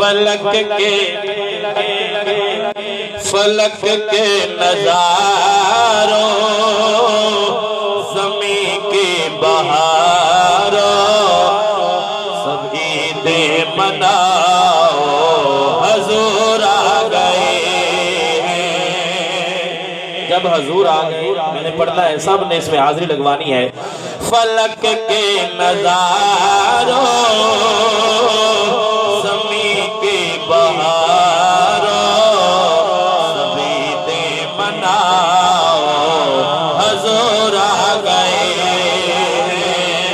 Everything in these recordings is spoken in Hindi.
फलक के नजारों ज़मीं की बहारों सब ईदे मनाओ हजूर आ गए हैं। जब हजूर आ गए मैंने पढ़ना है, सब ने इसमें हाजिरी लगवानी है। फलक के नजारों ज़मीं की बहारों सभी दे मनाओ हजूर आ गए हैं।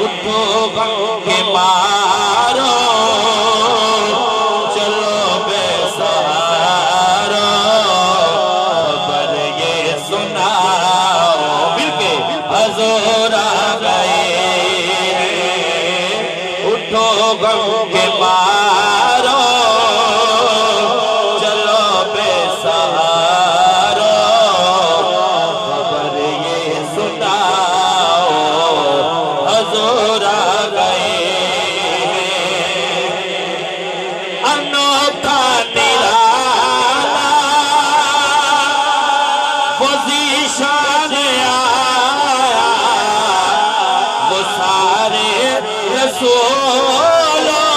उठो गम के मारो चलो बेसहारो खबर ये सुनाओ मिलके हजूर आ गए हैं। उठो गम के मारो चलो बेसहारो खबर ये सुनाओ हजूर आ गए हैं। अनोखा निराला वो ज़ीशान आया वो सारे रसूलों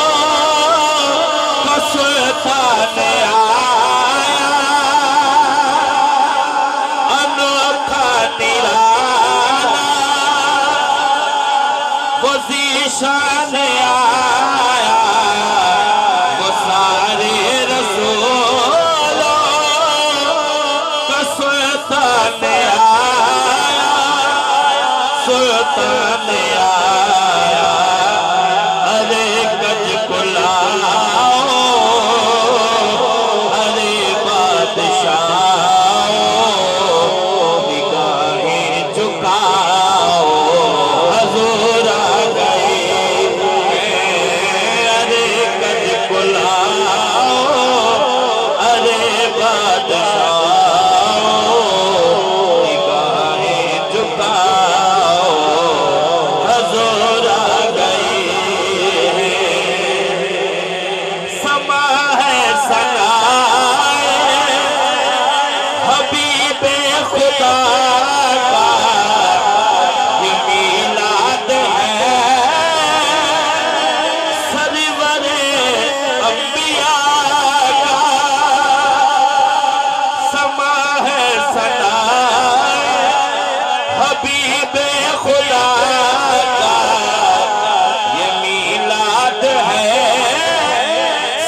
का सुल्तान आया। अनोखा निराला वो ज़ीशान आया वो सारे रसूलों का सुल्तान आया सुल्तान आया। अरे गज को लाओ अरे बादशाह निगाहें झुकाओ हजूर आ गए हैं। अरे गज को लाओ अरे बादशाह निगाहें झुकाओ हजूर आ गए हैं। समा है सगाए हबीबे खुदा का ये मीलाद है सरवरे अंबिया का। समा है सगाए हबीबे खुदा का ये मीलाद है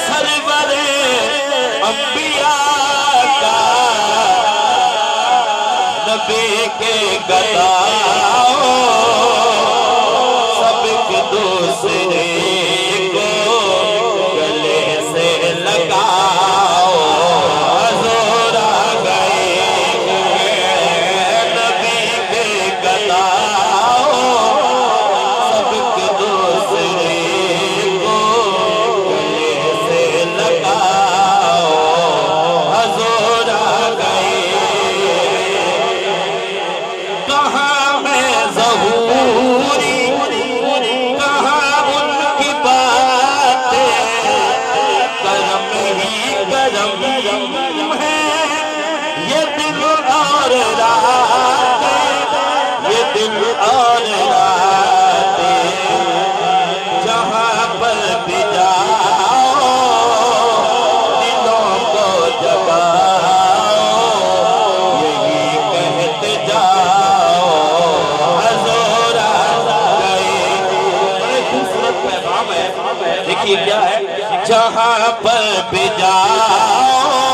सरवरे अंबिया का। नबी के गदाओ सब एक दूसरे को गले से लगाओ हजूर आ गए हैं। नबी के गदाओ सब एक दूसरे को गले से लगाओ हजूर आ गए। कहाँ है ज़हूरी कहाँ उनकी बातें करम ही करम है ये दिल और रातें ये दिल और रातें जहाँ पर भी जाओ दिलों को जगाओ यही कहते जाओ हजूर आ गए। बड़े खूबसूरत पैगाम है। देखिए क्या है, जहाँ पर भी जाओ